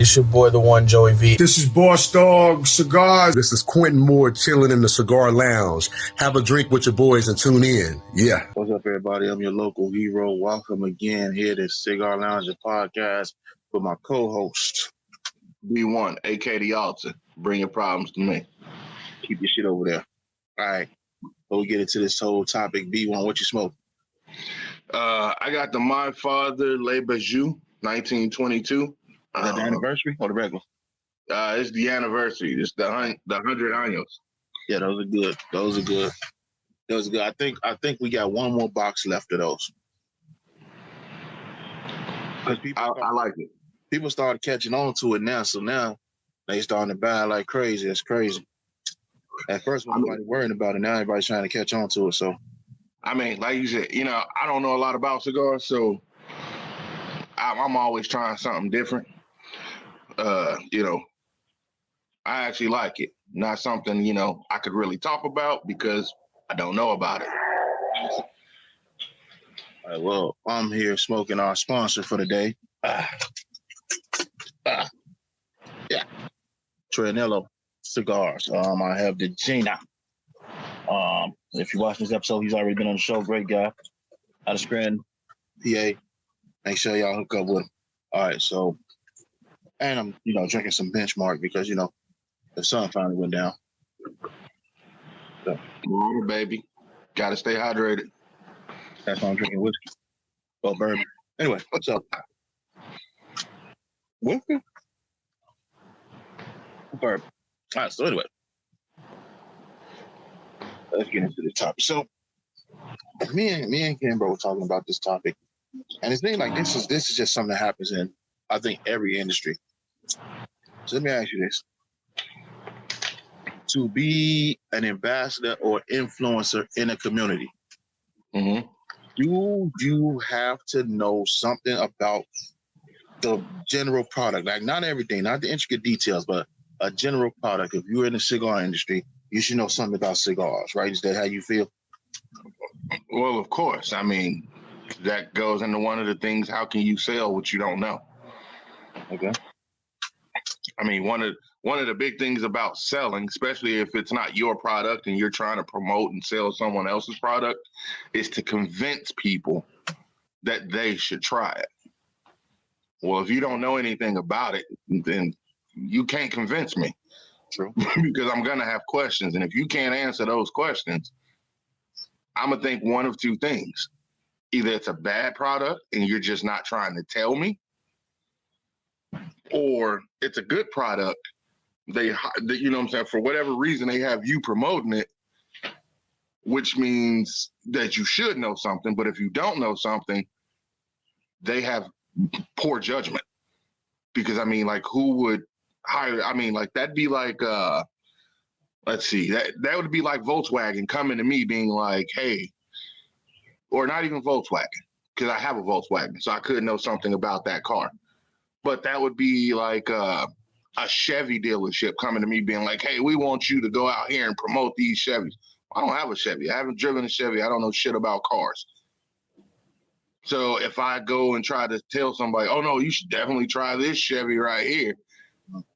It's your boy, the one Joey V. This is Boss Dog Cigars. This is Quentin Moore chilling in the Cigar Lounge. Have a drink with your boys and tune in. Yeah. What's up, everybody? I'm your local hero. Welcome again here to Cigar Lounge podcast with my co-host, B1, aka the Altar. Bring your problems to me. Keep your shit over there. All right. So we get into this whole topic. B1, what you smoke? I got the My Father Le Bijou 1922. Is that the anniversary or the regular? It's the anniversary. It's the 100 años. Yeah, those are good. I think we got one more box left of those. I like it. People started catching on to it now, so now they starting to buy like crazy. It's crazy. At first, nobody worrying about it. Now everybody's trying to catch on to it. So, I mean, like you said, I don't know a lot about cigars, so I'm always trying something different. I actually like it. Not something, I could really talk about because I don't know about it. All right, well, I'm here smoking our sponsor for the day. Yeah. Tranello Cigars. I have the Gina. If you watch this episode, he's already been on the show. Great guy. Out of Scranton, PA. Make sure y'all hook up with him. All right, so, and I'm, drinking some Benchmark because, the sun finally went down. So, water, baby. Gotta stay hydrated. That's why I'm drinking whiskey. Well, bourbon. Anyway, what's up? Whiskey? Bourbon. All right, so anyway. Let's get into the topic. So, me and Ken were talking about this topic. And it's been like this is just something that happens in, I think, every industry. So let me ask you this. To be an ambassador or influencer in a community, mm-hmm. do you have to know something about the general product? Like not everything, not the intricate details, but a general product. If you're in the cigar industry, you should know something about cigars, right? Is that how you feel? Well, of course. I mean, that goes into one of the things, how can you sell what you don't know? Okay. I mean, one of the big things about selling, especially if it's not your product and you're trying to promote and sell someone else's product, is to convince people that they should try it. Well, if you don't know anything about it, then you can't convince me. True. Because I'm going to have questions. And if you can't answer those questions, I'm going to think one of two things. Either it's a bad product and you're just not trying to tell me, or it's a good product. They you know what I'm saying? For whatever reason, they have you promoting it, which means that you should know something. But if you don't know something, they have poor judgment. Because, I mean, like, who would hire? I mean, like, that'd be like, let's see, that would be like Volkswagen coming to me being like, hey, or not even Volkswagen, because I have a Volkswagen, so I could know something about that car. But that would be like a Chevy dealership coming to me being like, hey, we want you to go out here and promote these Chevys. I don't have a Chevy. I haven't driven a Chevy. I don't know shit about cars. So if I go and try to tell somebody, oh, no, you should definitely try this Chevy right here,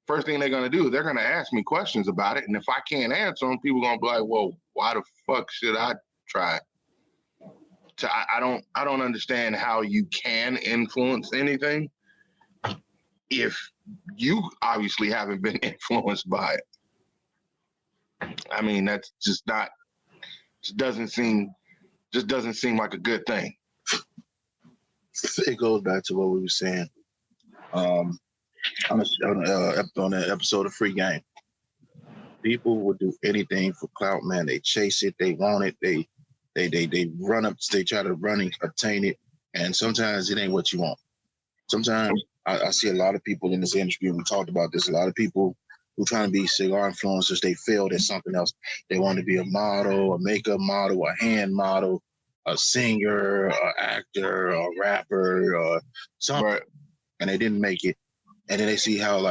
first thing they're going to do, they're going to ask me questions about it. And if I can't answer them, people are going to be like, well, why the fuck should I try it? So I don't understand how you can influence anything if you obviously haven't been influenced by it. I mean, that's just doesn't seem like a good thing. It goes back to what we were saying on that episode of Free Game. People will do anything for clout, man. They chase it, they want it, they run up, they try to run and obtain it, and sometimes it ain't what you want. Sometimes I see a lot of people in this industry, and we talked about this, a lot of people who trying to be cigar influencers, they failed at something else. They want to be a model, a makeup model, a hand model, a singer, an actor, a rapper, or something, right. And they didn't make it. And then they see how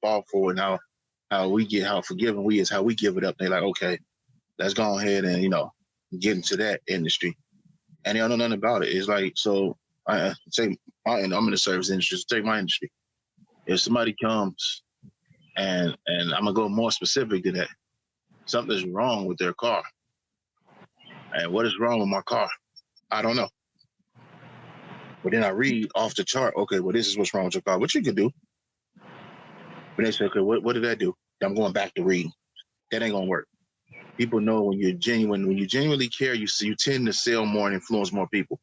thoughtful and how forgiving we is, how we give it up. They're like, okay, let's go ahead and get into that industry. And they don't know nothing about it. It's like, so I'm in the service industry. So take my industry. if somebody comes and I'm gonna go more specific to that, something's wrong with their car. And what is wrong with my car? I don't know. But then I read off the chart, okay, well, this is what's wrong with your car. What you can do. But they say, okay, what did that do? I'm going back to reading. That ain't gonna work. People know when you're genuine, when you genuinely care, you tend to sell more and influence more people.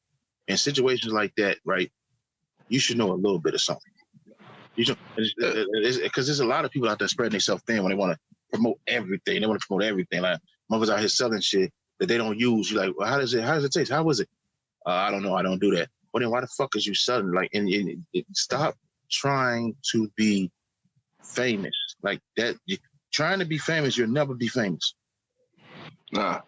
In situations like that, right, you should know a little bit of something. You should, because there's a lot of people out there spreading themselves thin when they want to promote everything. They want to promote everything. Like motherfuckers out here selling shit that they don't use. You're like, well, how does it taste? How was it? I don't know. I don't do that. Well, then why the fuck is you selling? Like, and stop trying to be famous like that. Trying to be famous, you'll never be famous. Nah.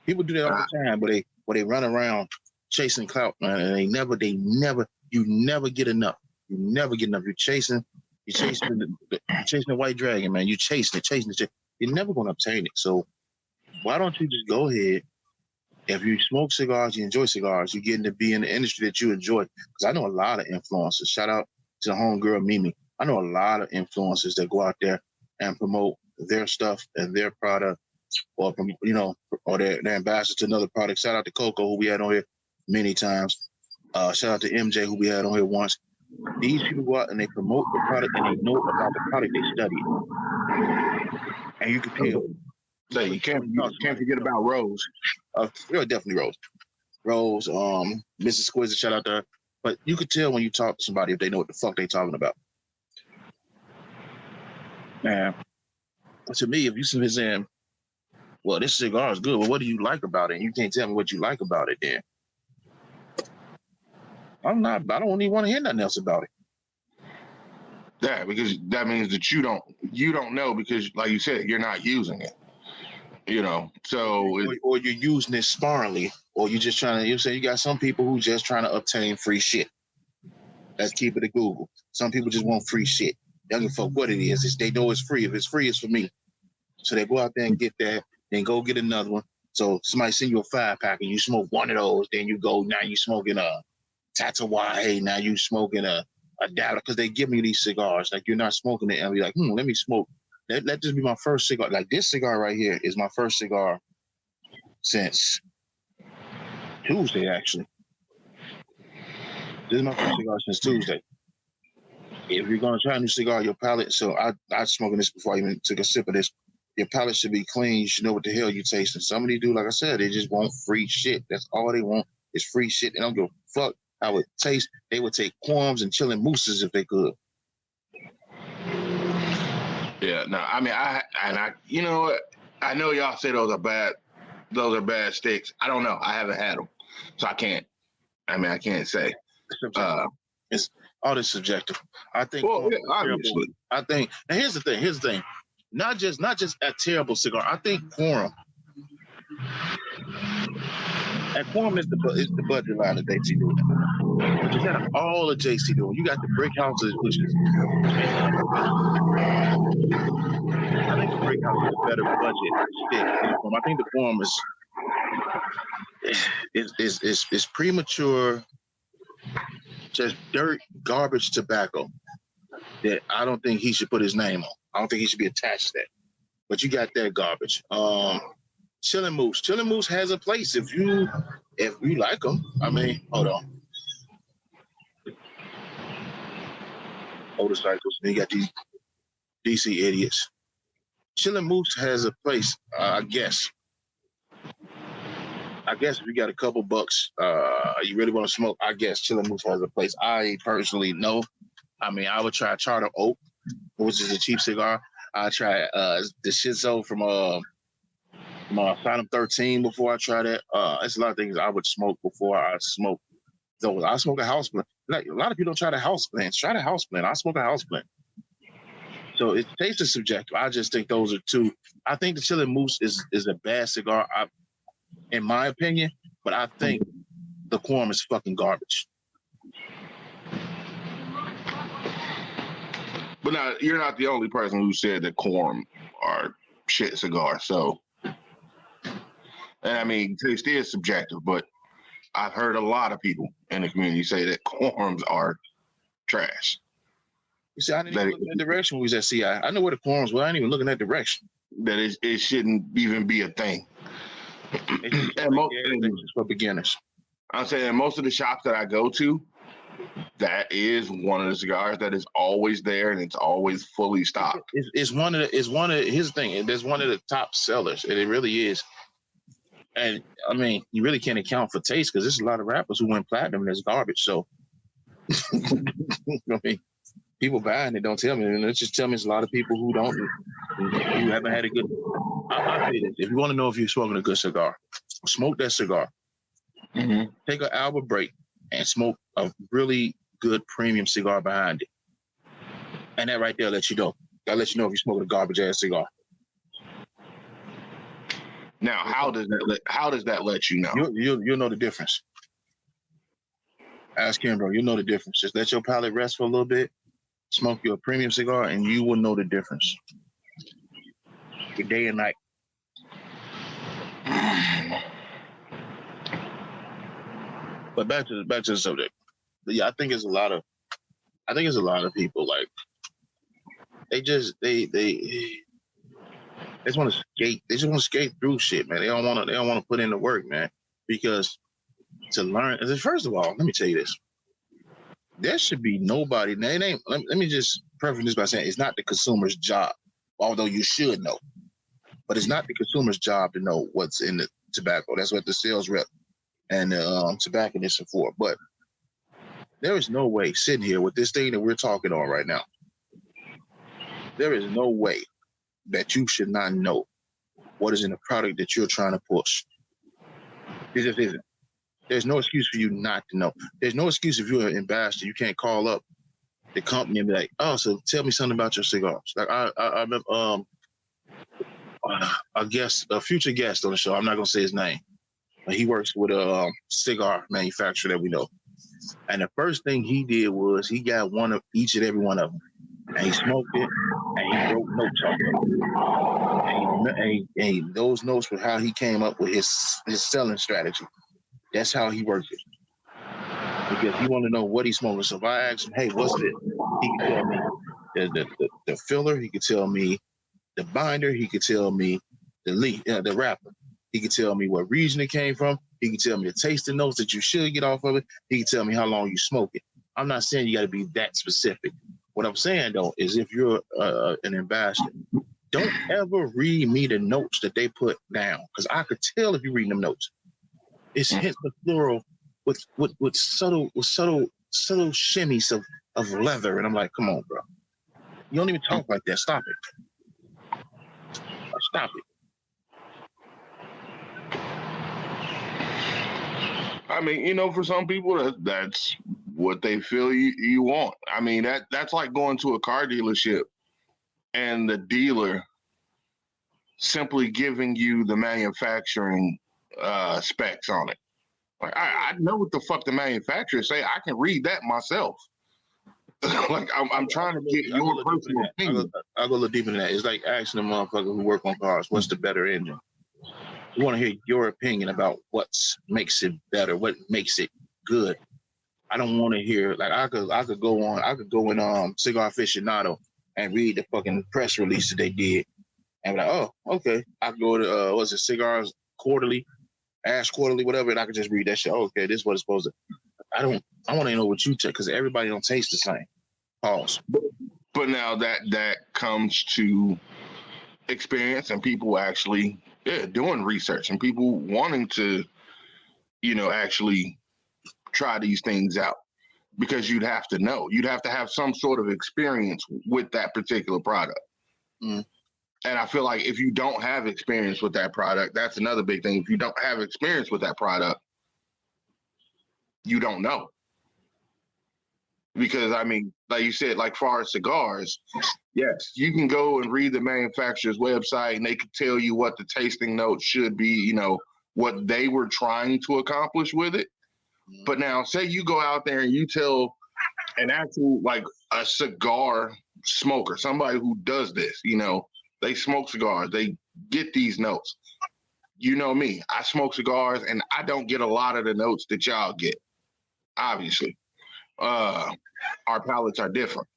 People do that all the time, but they run around chasing clout, man, and you never get enough. You never get enough. You're chasing the white dragon, man. You chasing it. You're never gonna obtain it. So why don't you just go ahead? If you smoke cigars, you enjoy cigars, you're getting to be in the industry that you enjoy. Because I know a lot of influencers. Shout out to the homegirl Mimi. I know a lot of influencers that go out there and promote their stuff and their product, or or their ambassador to another product. Shout out to Coco, who we had on here many times. Shout out to MJ, who we had on here once. These people go out and they promote the product and they know about the product, they study it. And you can tell. So you can't forget about Rose. Definitely Rose, Mrs. Squizzy, shout out to her. But you could tell when you talk to somebody if they know what the fuck they talking about. Man, to me, if you sit here saying, well, this cigar is good, well, what do you like about it? And you can't tell me what you like about it, then I don't even want to hear nothing else about it. Yeah, because that means that you don't know, because like you said, you're not using it. So or you're using it sparingly, or you're just trying to. You got some people who just trying to obtain free shit. Let's keep it at Google. Some people just want free shit. They don't give a fuck what it is. They know it's free. If it's free, it's for me. So they go out there and get that, then go get another one. So somebody send you a 5-pack and you smoke one of those, then you go, now you smoking a Tatawahe, now you smoking a Dada, because they give me these cigars. Like, you're not smoking it, and be like, let me smoke. Let this be my first cigar. Like, this cigar right here is my first cigar since Tuesday, actually. This is my first cigar since Tuesday. If you're going to try a new cigar, your palate, so I smoking this before I even took a sip of this. Your palate should be clean. You should know what the hell you're tasting. Some of these do, like I said, they just want free shit. That's all they want is free shit. They don't give a fuck how it tastes. They would take qualms and chilling mooses if they could. Yeah, no, I mean, I you know what? I know y'all say those are bad sticks. I don't know. I haven't had them, so I can't say. It's all this subjective. I think. Well, yeah, obviously. I think. And here's the thing. Not just a terrible cigar. I think Quorum. And Quorum is the budget line that JC doing. But you got all the JC doing. You got the brick houses, which is. I think the brick house is a better budget stick. I think the Quorum is premature, just dirt, garbage tobacco that I don't think he should put his name on. I don't think he should be attached to that. But you got that garbage. Chillin' Moose. Chillin' Moose has a place if you like them. I mean, hold on. Motorcycles. Then you got these DC idiots. Chillin' Moose has a place, I guess. If you got a couple bucks, you really want to smoke, I guess Chillin' Moose has a place. I personally know. I mean, I would try Charter Oak, which is a cheap cigar. I try the Shizo from Phantom 13 before I try that. It's a lot of things I would smoke before I smoke those. I smoke a house blend. Like, a lot of people don't try the house blends. Try the house blend. I smoke a house blend. So it tastes is subjective. I just think those are two. I think the Chillin' Moose is a bad cigar, in my opinion, but I think the Quorum is fucking garbage. But now, you're not the only person who said that Quorum are shit cigars. So, and I mean, taste is subjective, but I've heard a lot of people in the community say that Quorums are trash. You see, I didn't That even look in that direction when we was at CI. I know where the corners were. I didn't even look in that direction. it shouldn't even be a thing. It's just And most, gas stations for beginners. I'm saying most of the shops that I go to, that is one of the cigars that is always there and it's always fully stocked. It's one of here's the thing. There's one of the top sellers, and it really is. And I mean, you really can't account for taste because there's a lot of rappers who went platinum and it's garbage. So, I mean, people buying it don't tell me. And it's just tell me it's a lot of people who don't, who haven't had a good. I say this: if you want to know if you're smoking a good cigar, smoke that cigar. Mm-hmm. Take an hour break and smoke a really good premium cigar behind it, and that right there lets you know. That lets you know if you're smoking a garbage ass cigar. Now, how does that let you know? You'll know the difference. Ask him, bro. You'll know the difference. Just let your palate rest for a little bit. Smoke your premium cigar, and you will know the difference. Your day and night. But back to the subject. But yeah, I think it's a lot of people like they just want to skate. They just want to skate through shit, man. They don't want to put in the work, man. Because to learn, first of all, let me tell you this. There should be nobody. Now, it ain't. Let me just preface this by saying it's not the consumer's job, although you should know. But it's not the consumer's job to know what's in the tobacco. That's what the sales rep and the tobacconist are for. But there is no way sitting here with this thing that we're talking on right now. There is no way that you should not know what is in the product that you're trying to push. It just isn't. There's no excuse for you not to know. There's no excuse if you're an ambassador. You can't call up the company and be like, "Oh, so tell me something about your cigars." Like I remember a future guest on the show. I'm not gonna say his name, but he works with a cigar manufacturer that we know. And the first thing he did was he got one of each and every one of them, and he smoked it, and he wrote notes on it. And those notes were how he came up with his selling strategy. That's how he worked it. Because he wanted to know what he's smoking. So if I asked him, "Hey, what's it?" He could tell me the filler. He could tell me the binder. He could tell me the wrapper. He could tell me what region it came from. He could tell me the tasting notes that you should get off of it. He could tell me how long you smoke it. I'm not saying you got to be that specific. What I'm saying, though, is if you're an ambassador, don't ever read me the notes that they put down. Because I could tell if you're reading them notes. It's hints of floral with subtle shimmies of leather. And I'm like, come on, bro. You don't even talk like that. Stop it. Stop it. I mean, for some people, that's what they feel you want. I mean, that's like going to a car dealership and the dealer simply giving you the manufacturing specs on it. Like, I know what the fuck the manufacturer say. I can read that myself. Like, I'm trying to get your personal opinion. I'll go a little deeper than that. It's like asking the motherfucker who work on cars, what's the better engine? We want to hear your opinion about what makes it better, what makes it good. I don't want to hear like I could go in Cigar Aficionado and read the fucking press release that they did and be like, oh, okay. I could go to Cigars Quarterly, Ash Quarterly, whatever, and I could just read that shit. Oh, okay, this is what it's supposed to. I want to know what you take because everybody don't taste the same. Pause. But now that comes to experience and people actually doing research and people wanting to, actually try these things out because you'd have to know. You'd have to have some sort of experience with that particular product. Mm. And I feel like if you don't have experience with that product, that's another big thing. If you don't have experience with that product, you don't know. Because, I mean, like you said, like far as cigars, yes, you can go and read the manufacturer's website and they can tell you what the tasting notes should be, what they were trying to accomplish with it. But now, say you go out there and you tell an actual, like a cigar smoker, somebody who does this, they smoke cigars, they get these notes. You know me, I smoke cigars and I don't get a lot of the notes that y'all get, obviously. Our palates are different.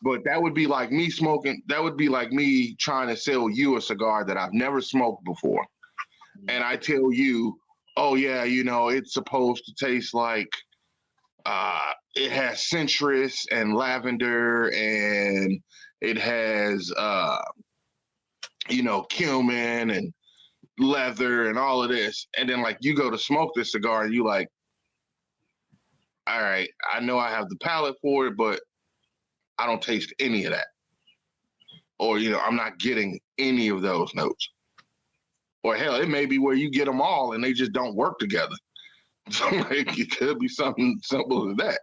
But that would be like me smoking. That would be like me trying to sell you a cigar that I've never smoked before. And I tell you, oh yeah, it's supposed to taste like it has citrus and lavender, and it has cumin and leather and all of this. And then like you go to smoke this cigar and you like, all right, I know I have the palate for it, but I don't taste any of that. Or, I'm not getting any of those notes. Or hell, it may be where you get them all and they just don't work together. So like it could be something simple as that.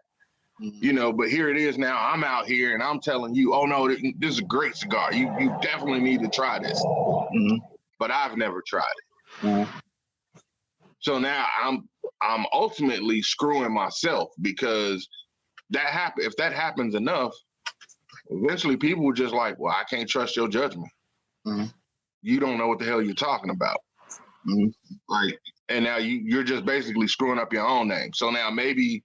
But here it is now. I'm out here and I'm telling you, oh no, this is a great cigar. You definitely need to try this. But I've never tried it. So now I'm ultimately screwing myself because if that happens enough, eventually people will just like, well, I can't trust your judgment. You don't know what the hell you're talking about. Like, and now you're just basically screwing up your own name. So now maybe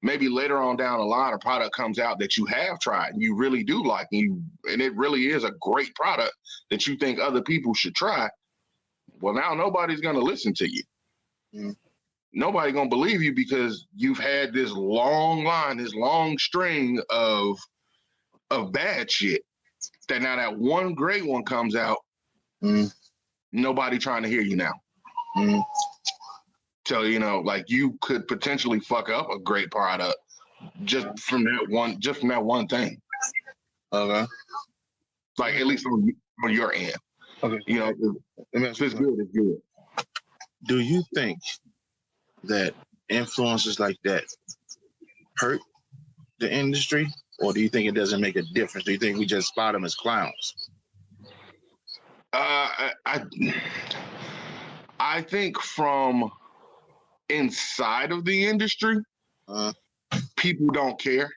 later on down the line, a product comes out that you have tried and you really do like, and it really is a great product that you think other people should try. Well, now nobody's going to listen to you. Nobody's going to believe you because you've had this long line, this long string of bad shit that now that one great one comes out, nobody trying to hear you now. So, like you could potentially fuck up a great product just from that one thing. Okay. Like at least on your end. Okay. If it's good, it's good. Do you think that influences like that hurt the industry, or do you think it doesn't make a difference? Do you think we just spot them as clowns? I think from inside of the industry, people don't care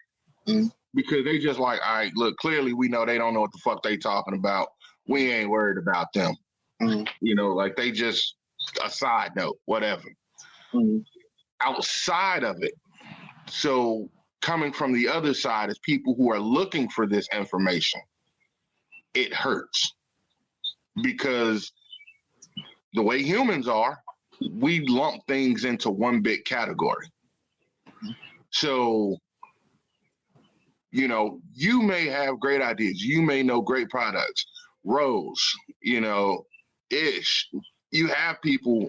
because they just like, all right, look, clearly we know they don't know what the fuck they talking about. We ain't worried about them. Like they just a side note, whatever. Outside of it, so coming from the other side is people who are looking for this information. It hurts because the way humans are, we lump things into one big category. So, you may have great ideas. You may know great products. Rose, Ish. You have people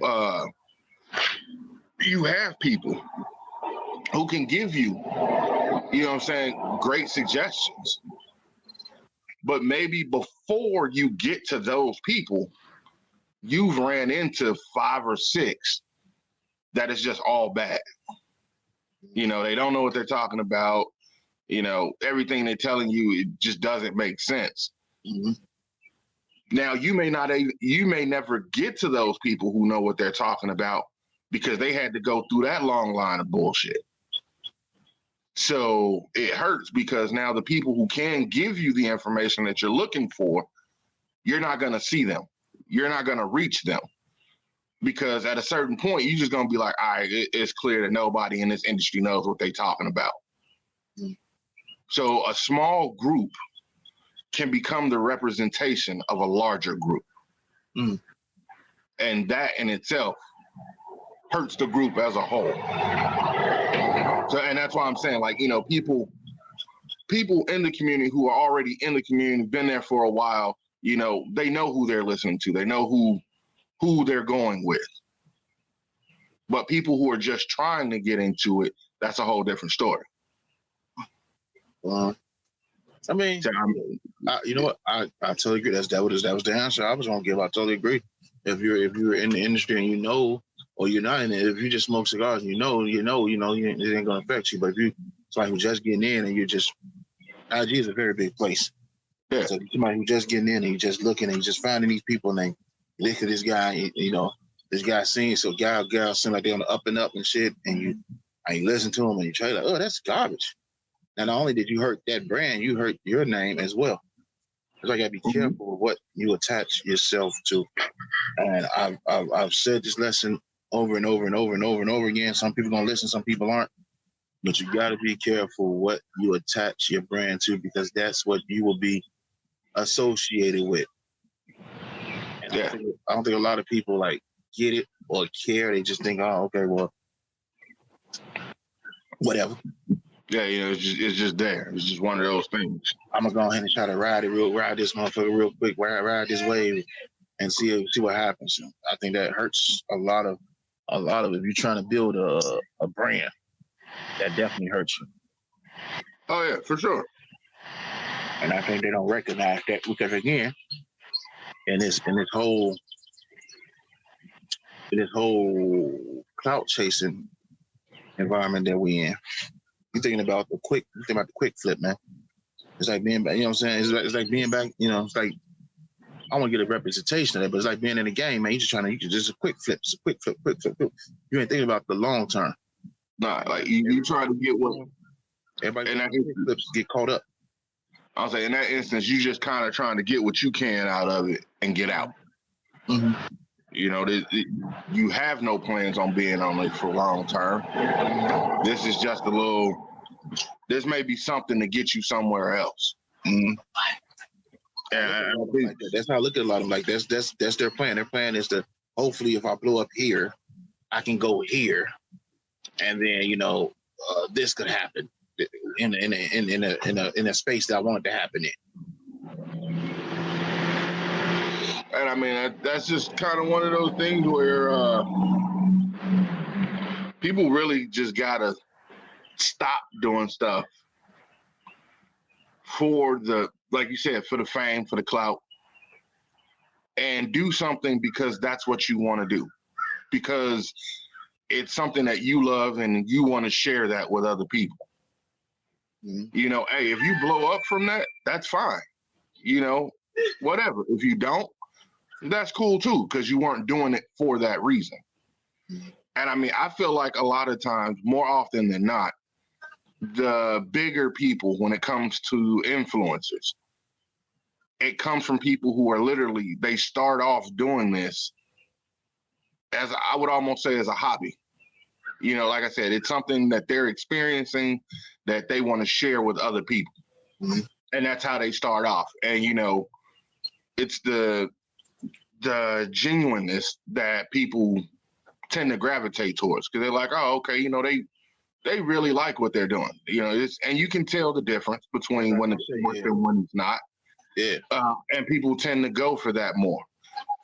who can give you, great suggestions. But maybe before you get to those people, you've ran into 5 or 6 that is just all bad. They don't know what they're talking about. Everything they're telling you, it just doesn't make sense. Now you may never get to those people who know what they're talking about because they had to go through that long line of bullshit. So it hurts because now the people who can give you the information that you're looking for, you're not going to see them. You're not going to reach them because at a certain point, you're just going to be like, all right, it's clear that nobody in this industry knows what they're talking about. So a small group can become the representation of a larger group. And that in itself hurts the group as a whole. So, and that's why I'm saying, like, people in the community who are already in the community, been there for a while, they know who they're listening to. They know who they're going with. But people who are just trying to get into it, that's a whole different story. I mean, you know what? I totally agree. That was the answer I was gonna give. I totally agree. If you're in the industry and or you're not in it, if you just smoke cigars and it ain't gonna affect you. But if you somebody who's just getting in and you're just, IG is a very big place. Yeah. So somebody who's just getting in and you're just looking and you're just finding these people and they look at this guy, this guy sings, so girl seem like they're on the up and up and shit, and you listen to them and you try like, oh, that's garbage. Now, not only did you hurt that brand, you hurt your name as well. So I gotta be careful with what you attach yourself to. And I've said this lesson over and over and over and over and over again. Some people gonna listen, some people aren't. But you got to be careful what you attach your brand to, because that's what you will be associated with. And Yeah. I don't think a lot of people like get it or care. They just think, oh, okay, well, whatever. Yeah, it's just there. It's just one of those things. I'm gonna go ahead and try to ride this motherfucker real quick, ride this wave, and see what happens. I think that hurts a lot of if you're trying to build a brand. That definitely hurts you. Oh yeah, for sure. And I think they don't recognize that, because again, in this whole clout chasing environment that we in, you're thinking about the quick flip, man. It's like being back, you know what I'm saying? It's like being back, it's like, I want to get a representation of that, but it's like being in the game, man. You just a quick flip. It's a quick flip. You ain't thinking about the long term. Nah, like you try to get what everybody in that flips get caught up. I'll say in that instance, you just kind of trying to get what you can out of it and get out. Mm-hmm. You have no plans on being on it for long term. This is just this may be something to get you somewhere else. Mm-hmm. And that's how I look at a lot of them. Like that's their plan. Their plan is to, hopefully, if I blow up here, I can go here, and then this could happen in a space that I want it to happen in. And I mean, that's just kind of one of those things where people really just gotta stop doing stuff for like you said, for the fame, for the clout, and do something because that's what you want to do, because it's something that you love and you want to share that with other people. Mm-hmm. Hey, if you blow up from that, that's fine. Whatever. If you don't, that's cool too, because you weren't doing it for that reason. Mm-hmm. And I mean, I feel like a lot of times, more often than not, the bigger people, when it comes to influencers, it comes from people who are literally, they start off doing this as, I would almost say, as a hobby. Like I said, it's something that they're experiencing that they want to share with other people. Mm-hmm. And that's how they start off. And, it's the genuineness that people tend to gravitate towards, because they're like, oh, okay, they really like what they're doing. And you can tell the difference between when it's worth and when it's not. Yeah. And people tend to go for that more.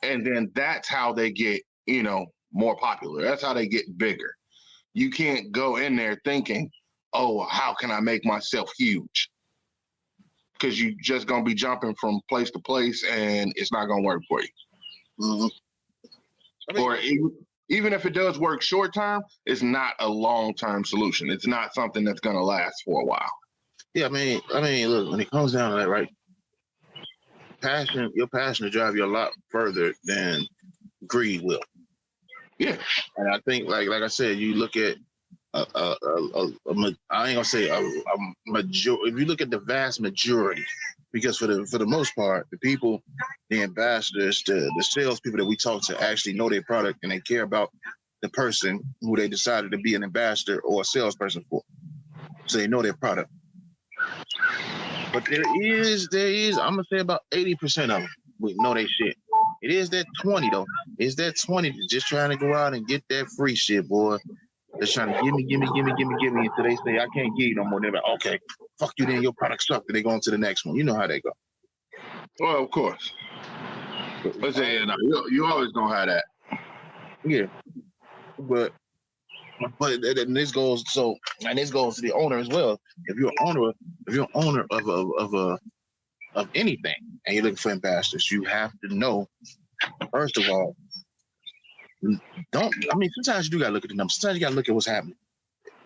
And then that's how they get, more popular. That's how they get bigger. You can't go in there thinking, oh, how can I make myself huge? Because you're just going to be jumping from place to place and it's not going to work for you. Mm-hmm. Or even if it does work short term, it's not a long-term solution. It's not something that's going to last for a while. Yeah, I mean, look, when it comes down to that, right? Your passion will drive you a lot further than greed will. Yeah, and I think, like I said, you look at I ain't gonna say a majority. If you look at the vast majority, because for the most part, the people, the ambassadors, the salespeople that we talk to actually know their product and they care about the person who they decided to be an ambassador or a salesperson for, so they know their product. But there is I'm gonna say about 80% of them we know they shit. It is that 20 though. It's that 20 that's just trying to go out and get that free shit, boy. They're trying to give me until they say I can't give you no more. They're like, okay, fuck you then, your product sucked, and they go on to the next one. You know how they go. Well, of course. Let's say you always gonna have that. Yeah. But and this goes to the owner as well. If you're an owner of anything and you're looking for ambassadors, you have to know, first of all, sometimes you do gotta look at the numbers. Sometimes you gotta look at what's happening.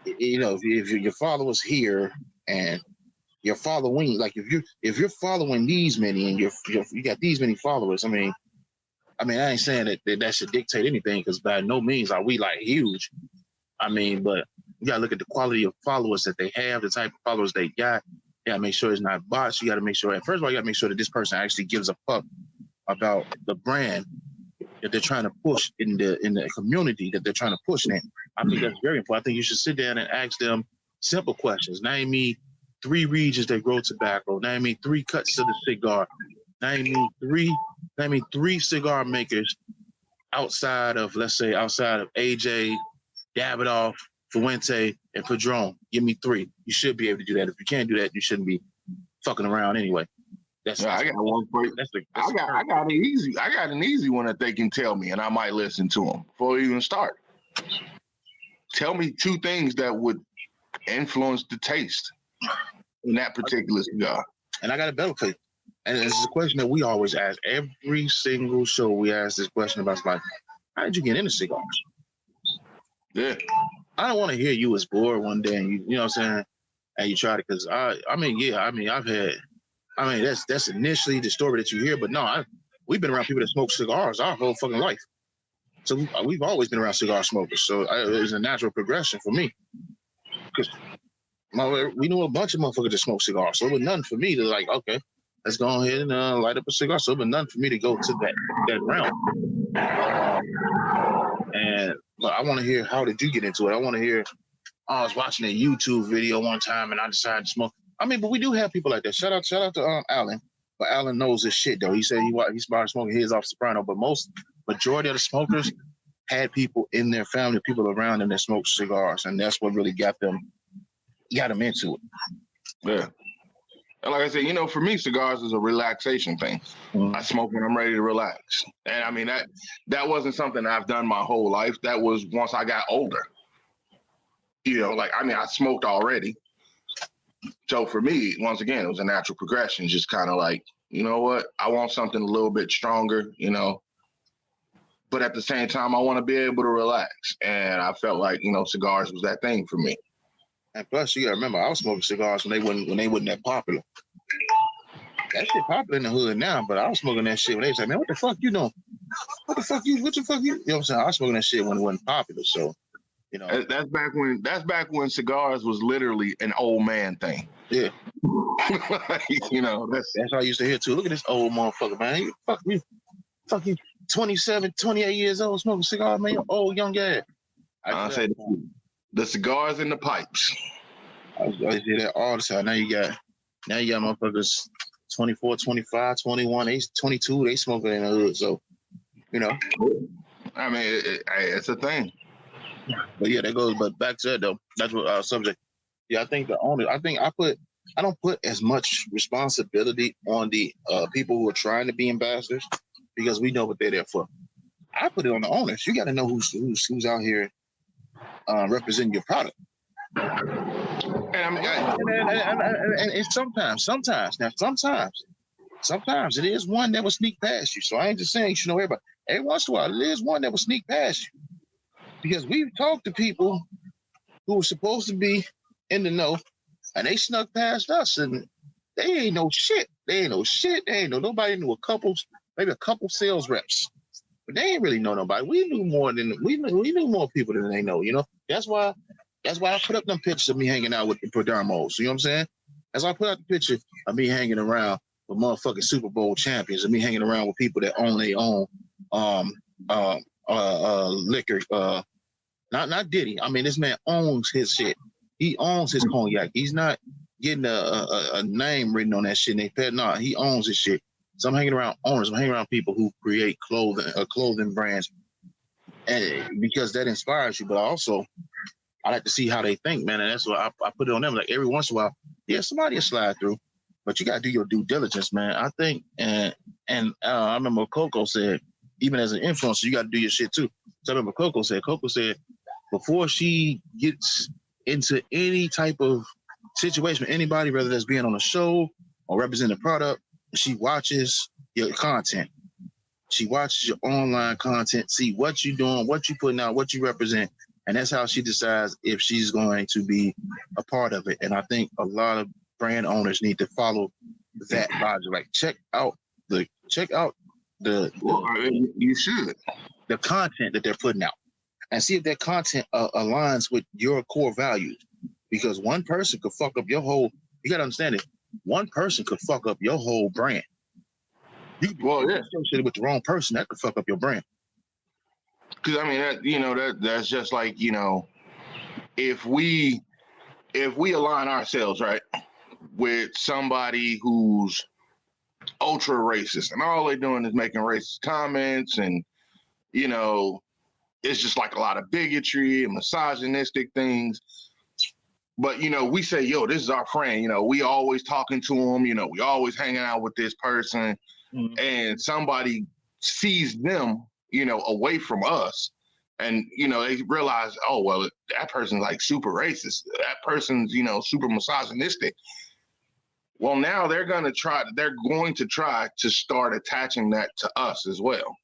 If your followers here and you're following, like if you're following these many and you got these many followers, I mean, I ain't saying that should dictate anything, because by no means are we like huge. I mean, but you gotta look at the quality of followers that they have, the type of followers they got. You gotta make sure it's not bots. You gotta make sure, first of all, you gotta make sure that this person actually gives a fuck about the brand that they're trying to push in the community that they're trying to push in. I think that's very important. I think you should sit down and ask them Simple questions. Name me 3 regions that grow tobacco. Name me 3 cuts of the cigar. Name me three cigar makers outside of, let's say, outside of AJ, Davidoff, Fuente, and Padron. Give me 3. You should be able to do that. If you can't do that, you shouldn't be fucking around anyway. I got one for you. I got an easy. I got an easy one that they can tell me, and I might listen to them before we even start. Tell me 2 things that would influence the taste in that particular cigar. And I got a better for you. And this is a question that we always ask. Every single show we ask this question about, like, how did you get into cigars? Yeah. I don't want to hear you was bored one day and you know what I'm saying, and you tried it, because that's initially the story that you hear, but no, we've been around people that smoke cigars our whole fucking life. So we've always been around cigar smokers. So it was a natural progression for me. Because we knew a bunch of motherfuckers that smoke cigars. So it was nothing for me to like, okay, let's go ahead and light up a cigar. So it was nothing for me to go to that realm. But I want to hear, how did you get into it? I want to hear, I was watching a YouTube video one time and I decided to smoke. I mean, but we do have people like that. Shout out to Alan. But Alan knows his shit, though. He said he started smoking his off Soprano, but majority of the smokers had people in their family, people around them that smoked cigars, and that's what really got them into it. Yeah. And like I said, for me, cigars is a relaxation thing. Mm-hmm. I smoke when I'm ready to relax. And I mean, that wasn't something I've done my whole life. That was once I got older. I smoked already. So for me, once again, it was a natural progression. Just kind of like, you know what? I want something a little bit stronger, but at the same time, I want to be able to relax. And I felt like, cigars was that thing for me. And plus, you gotta remember, I was smoking cigars when they wasn't that popular. That shit popular in the hood now, but I was smoking that shit when they was like, man, what the fuck you doing? What the fuck you? You know what I'm saying? I was smoking that shit when it wasn't popular. So, that's back when cigars was literally an old man thing. Yeah. That's how I used to hear too. Look at this old motherfucker, man. Fuck you, 27, 28 years old, smoking cigars, man. You're old, young guy. I say the cigars and the pipes. I hear that all the time. Now you got motherfuckers 24, 25, 21, 22, they smoking in the hood. So, I mean, it's a thing. But yeah, that goes. But back to that though. That's what our subject. Yeah, I think the owner. I don't put as much responsibility on the people who are trying to be ambassadors, because we know what they're there for. I put it on the owners. You got to know who's out here representing your product. And it's sometimes it is one that will sneak past you. So I ain't just saying you should know everybody. Every once in a while, it is one that will sneak past you. Because we've talked to people who were supposed to be in the know, and they snuck past us, and they ain't know shit. They ain't know nobody. Knew maybe a couple sales reps, but they ain't really know nobody. We knew more people than they know. That's why I put up them pictures of me hanging out with the Perdermos. You know what I'm saying? As I put out the picture of me hanging around with motherfucking Super Bowl champions, and me hanging around with people that own their own liquor. Not Diddy. I mean, this man owns his shit. He owns his cognac. He's not getting a name written on that shit. He owns his shit. So I'm hanging around owners. I'm hanging around people who create clothing brands, and because that inspires you. But also, I like to see how they think, man. And that's why I put it on them. Like every once in a while, yeah, somebody will slide through, but you gotta do your due diligence, man. I think, and I remember Coco said, even as an influencer, you got to do your shit too. So I remember Coco said, before she gets into any type of situation with anybody, whether that's being on a show or representing a product, she watches your content. She watches your online content, see what you're doing, what you're putting out, what you represent. And that's how she decides if she's going to be a part of it. And I think a lot of brand owners need to follow that logic. Like check out the you should. The content that they're putting out, and see if that content aligns with your core values. Because one person could fuck up your whole. You gotta understand it. One person could fuck up your whole brand. You associated with the wrong person, that could fuck up your brand. Because I mean, that's just like if we if we align ourselves, right, with somebody who's ultra racist and all they're doing is making racist comments and, you know, it's just like a lot of bigotry and misogynistic things. But, you know, we say, yo, this is our friend. You know, we always talking to him. You know, we always hanging out with this person. Mm-hmm. And somebody sees them, you know, away from us. And, you know, they realize, oh, well, that person's like super racist. That person's, you know, super misogynistic. Well, now they're going to try to start attaching that to us as well.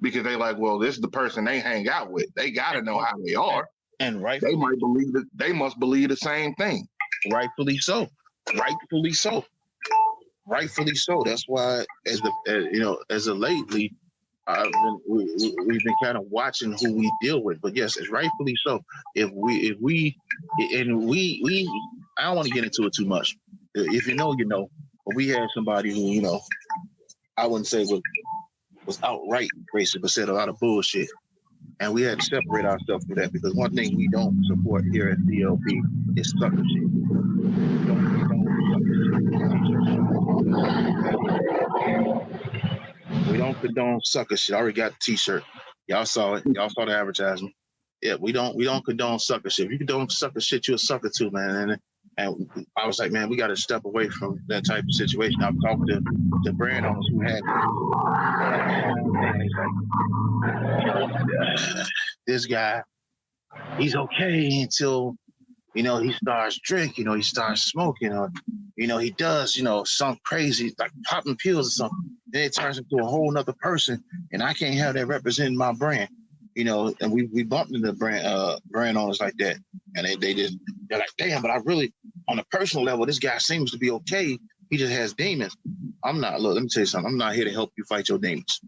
Because they like, well, this is the person they hang out with. They got to know how they are. And they might believe that they must believe the same thing. Rightfully so. Rightfully so. Rightfully so. That's why, as of lately, we've been kind of watching who we deal with. But yes, it's rightfully so. If we, I don't want to get into it too much. If you know, you know. But we had somebody who, you know, I wouldn't say was outright racist, but said a lot of bullshit. And we had to separate ourselves from that because one thing we don't support here at DLP is sucker shit. We don't condone sucker shit. I already got the t-shirt. Y'all saw it. Y'all saw the advertisement. Yeah, we don't condone sucker shit. If you condone sucker shit, you're a sucker too, man. And I was like, man, we got to step away from that type of situation. I've talked to brand owners who had this guy, he's okay until, you know, he starts drinking, or he starts smoking, or, you know, he does, you know, something crazy, like popping pills or something. Then it turns into a whole nother person, and I can't have that representing my brand. You know, and we bumped into brand owners like that, and they're like, damn, but I really, on a personal level, this guy seems to be okay. He just has demons. I'm not. Look, let me tell you something. I'm not here to help you fight your demons.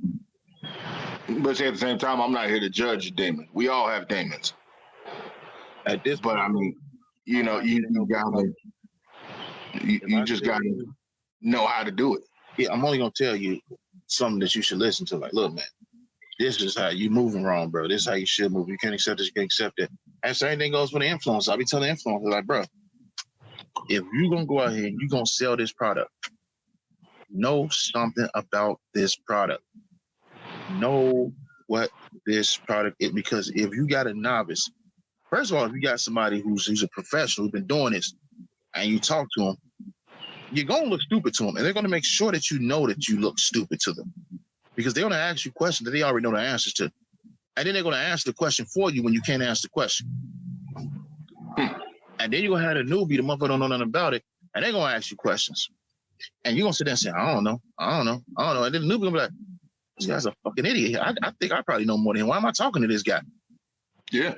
But at the same time, I'm not here to judge your demons. We all have demons. At this, but I mean, you know, you just gotta know how to do it. Yeah, I'm only gonna tell you something that you should listen to. Like, look, man. This is how you moving wrong, bro. This is how you should move. You can't accept this, you can't accept it. And same thing goes for the influencer. I'll be telling influencers, like, bro, if you're going to go out here and you're going to sell this product, know something about this product. Know what this product is. Because if you got a novice, first of all, if you got somebody who's a professional, who's been doing this, and you talk to them, you're going to look stupid to them. And they're going to make sure that you know that you look stupid to them. Because they're going to ask you questions that they already know the answers to. And then they're going to answer the question for you when you can't answer the question. And then you're going to have a newbie, the motherfucker don't know nothing about it, and they're going to ask you questions. And you're going to sit there and say, I don't know. And then the newbie going to be like, this guy's a fucking idiot. I think I probably know more than him. Why am I talking to this guy? Yeah.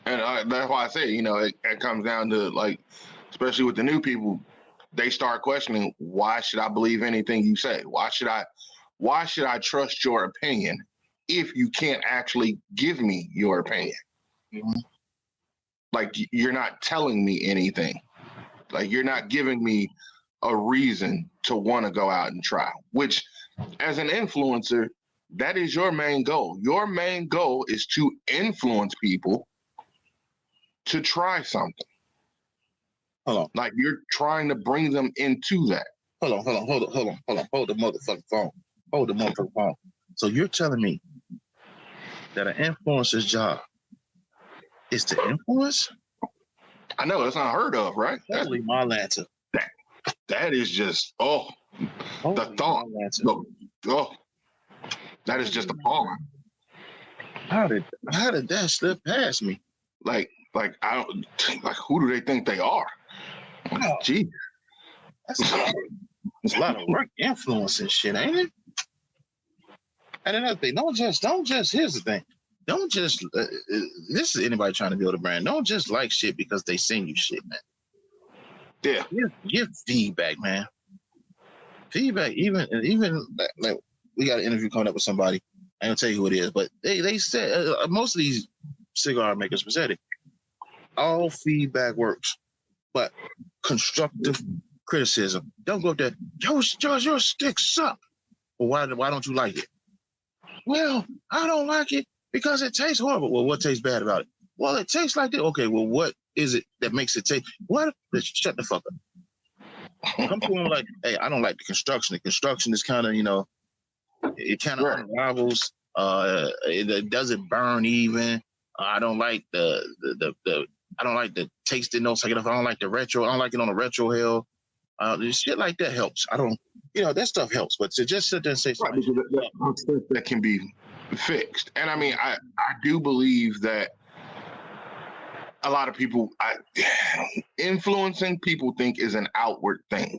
And that's why I say, you know, it comes down to, like, especially with the new people, they start questioning, why should I believe anything you say? Why should I trust your opinion if you can't actually give me your opinion? Mm-hmm. Like, you're not telling me anything. Like, you're not giving me a reason to want to go out and try, which as an influencer, that is your main goal. Your main goal is to influence people to try something. Hold on. Like, you're trying to bring them into that. Hold on. Hold the motherfucking phone. Hold the motherfucking phone. So you're telling me that an influencer's job is to influence? I know, that's unheard of, right? Holy Marlanta. That is just, the thought. That is just appalling. How did that slip past me? Like I don't, like, who do they think they are? Oh, gee, that's a lot of work influencing shit, ain't it? And another thing, don't just. Here's the thing, don't just. This is anybody trying to build a brand. Don't just like shit because they send you shit, man. Yeah, give feedback, man. Feedback, even like we got an interview coming up with somebody. I ain't gonna tell you who it is, but they said most of these cigar makers said it. All feedback works, but constructive criticism. Don't go up there, yo, George, your stick suck. Well, why don't you like it? Well, I don't like it because it tastes horrible. Well, what tastes bad about it? Well, it tastes like this. Okay, well, what is it that makes it taste? What? Shut the fuck up. Some people are like, hey, I don't like the construction. The construction is kind of, it kind of Right. unravels. It doesn't burn even. I don't like the I don't like the tasting notes. I don't like the retro. I don't like it on the retro hell. Shit like that helps. I don't, that stuff helps. But to just sit there and say, Right, because that's stuff that can be fixed. And I mean, I do believe that a lot of people, influencing people think is an outward thing.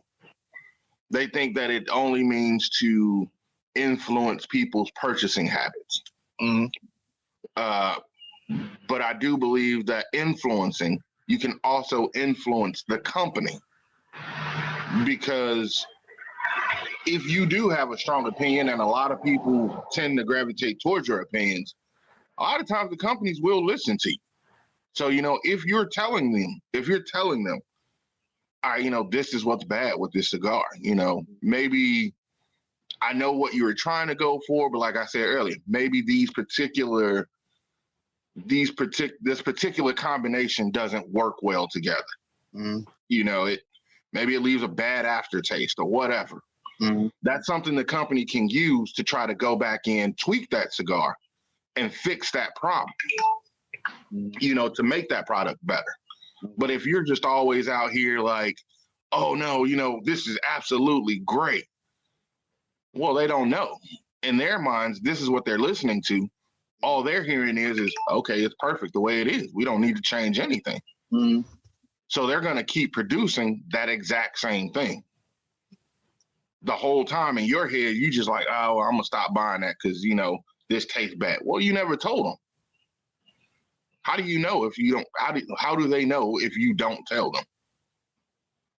They think that it only means to influence people's purchasing habits. mm-hmm. But I do believe that influencing, you can also influence the company. Because if you do have a strong opinion, and a lot of people tend to gravitate towards your opinions, a lot of times the companies will listen to you. So, if you're telling them, all right, this is what's bad with this cigar, maybe I know what you were trying to go for, but like I said earlier, maybe this particular combination doesn't work well together. Mm-hmm. Maybe it leaves a bad aftertaste or whatever. Mm-hmm. That's something the company can use to try to go back in, tweak that cigar and fix that problem, to make that product better. But if you're just always out here like, oh no, this is absolutely great. Well, they don't know. In their minds, this is what they're listening to. All they're hearing is okay, it's perfect the way it is. We don't need to change anything. Mm-hmm. So they're going to keep producing that exact same thing. The whole time in your head, you just like, oh, I'm going to stop buying that because, this tastes bad. Well, you never told them. How do you know if you don't? How do they know if you don't tell them?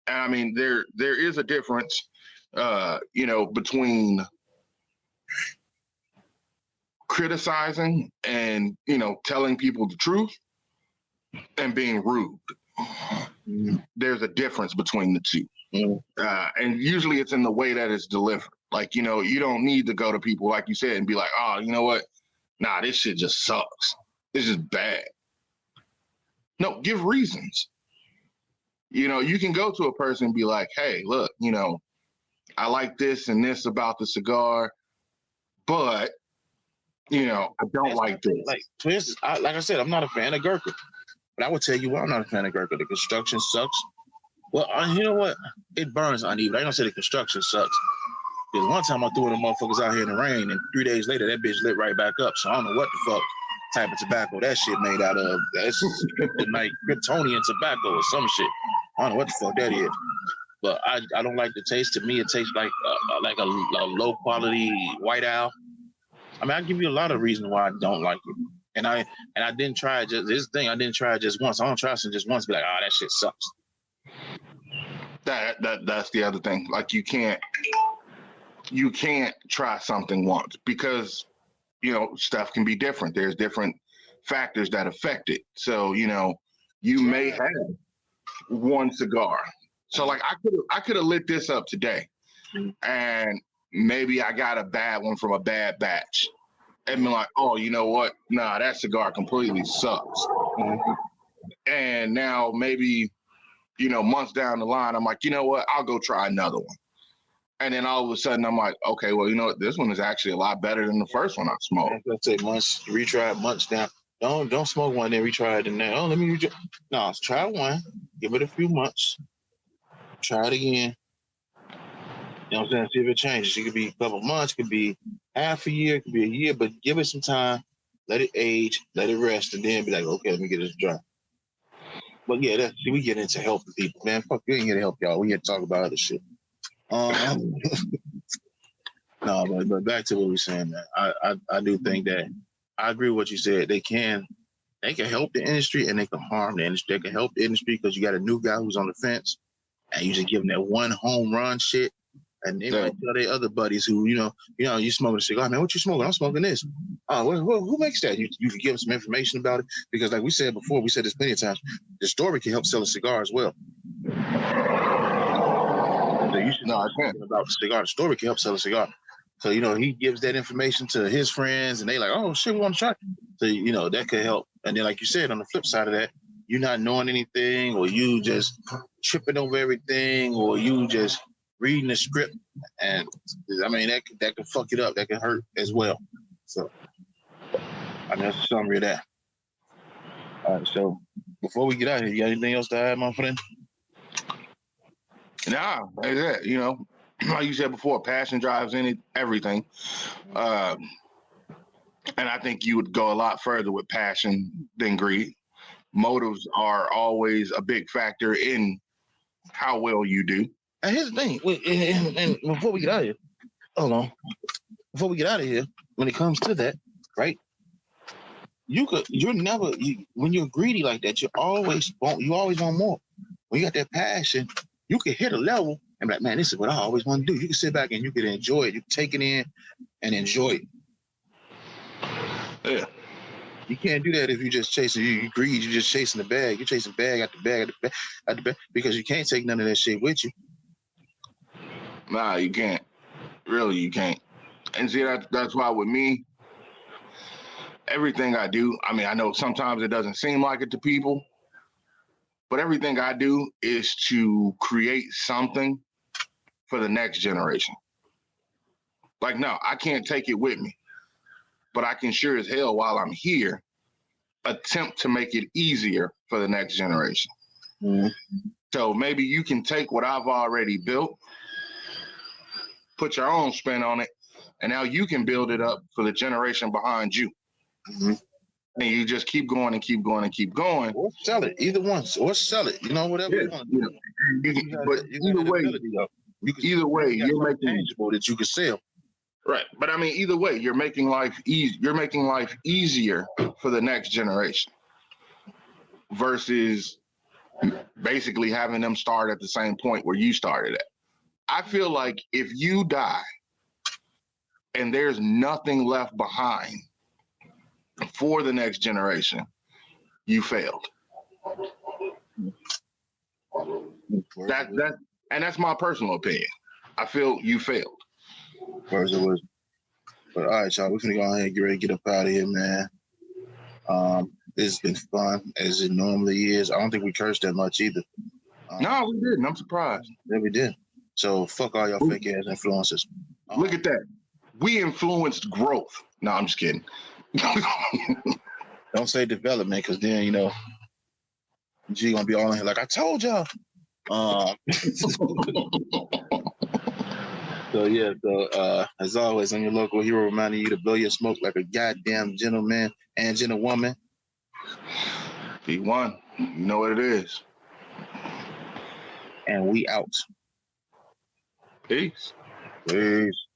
And I mean, there is a difference, between criticizing and, telling people the truth and being rude. There's a difference between the two. And usually it's in the way that it's delivered. Like, you don't need to go to people, like you said, and be like, oh, you know what? Nah, this shit just sucks. It's just bad. No, give reasons. You can go to a person and be like, hey, look, I like this and this about the cigar, but, I don't like this. Like, for instance, like I said, I'm not a fan of Gurkha. But I would tell you why I'm not a fan of Gurkha. The construction sucks. Well, you know what? It burns uneven. I ain't gonna say the construction sucks. Because one time I threw them motherfuckers out here in the rain, and 3 days later, that bitch lit right back up. So I don't know what the fuck type of tobacco that shit made out of. That's like Kryptonian tobacco or some shit. I don't know what the fuck that is. But I don't like the taste. To me, it tastes like a low quality White Owl. I mean, I give you a lot of reasons why I don't like it. And I didn't try it just this thing. I didn't try it just once. I don't try something just once. Be like, oh, that shit sucks. That's the other thing. Like you can't try something once because stuff can be different. There's different factors that affect it. So you may have one cigar. So like I could have lit this up today, and maybe I got a bad one from a bad batch. And been like, oh, you know what? Nah, that cigar completely sucks. And now maybe, months down the line, I'm like, you know what? I'll go try another one. And then all of a sudden, I'm like, okay, well, you know what? This one is actually a lot better than the first one I smoked. Let's say months, retry it months down. Don't smoke one, then retry it, and then, let me retry. No, try one, give it a few months, try it again. You know what I'm saying? See if it changes. It could be a couple months, could be half a year, could be a year, but give it some time, let it age, let it rest, and then be like, okay, let me get this dry. But yeah, we get into helping people, man. Fuck, we ain't here to help y'all. We here to talk about other shit. No, but back to what we were saying, man. I do think that I agree with what you said. They can help the industry and they can harm the industry. They can help the industry because you got a new guy who's on the fence and you just give them that one home run shit. And they might tell their other buddies who, you smoking a cigar, man, what you smoking? I'm smoking this. Who makes that? You can give them some information about it because like we said before, we said this plenty of times, the store can help sell a cigar as well. So you should know about the cigar. The store can help sell a cigar. So, he gives that information to his friends and they like, oh shit, we want to try. So, that could help. And then like you said, on the flip side of that, you not knowing anything, or you just tripping over everything, or you just reading the script, and I mean that can fuck it up. That can hurt as well. So I mean that's a summary of that. All right, so before we get out of here, you got anything else to add, my friend? Nah, that's it. You know, like you said before, passion drives everything. And I think you would go a lot further with passion than greed. Motives are always a big factor in how well you do. And here's the thing, and before we get out of here, hold on. Before we get out of here, when it comes to that, right? You're never when you're greedy like that, you always want more. When you got that passion, you can hit a level and be like, man, this is what I always want to do. You can sit back and you can enjoy it. You can take it in and enjoy it. Yeah. You can't do that if you just chasing you greed. You're just chasing the bag. You're chasing bag after bag after bag because you can't take none of that shit with you. Nah, you can't. Really, you can't. And see, that's why with me, everything I do, I mean, I know sometimes it doesn't seem like it to people, but everything I do is to create something for the next generation. Like, no, I can't take it with me, but I can sure as hell while I'm here attempt to make it easier for the next generation. Mm-hmm. So maybe you can take what I've already built, put your own spin on it, and now you can build it up for the generation behind you. Mm-hmm. And you just keep going and keep going and keep going. Or sell it, either one. Or sell it. You know, whatever you want to do. But either way, you're making tangible that you can sell. Right. But I mean, either way, you're making life easy. You're making life easier for the next generation versus basically having them start at the same point where you started at. I feel like if you die and there's nothing left behind for the next generation, you failed. That's my personal opinion. I feel you failed. Words of wisdom. But all right, y'all, we're gonna go ahead and get ready to get up out of here, man. It's been fun as it normally is. I don't think we cursed that much either. No, we didn't. I'm surprised. Yeah, we did. So fuck all y'all fake ass influencers. Look at that. We influenced growth. No, I'm just kidding. Don't say development, because then you know G gonna be all in here like I told y'all. So yeah, as always, I'm your local hero, reminding you to blow your smoke like a goddamn gentleman and gentlewoman. P1, you know what it is. And we out. Peace. Peace.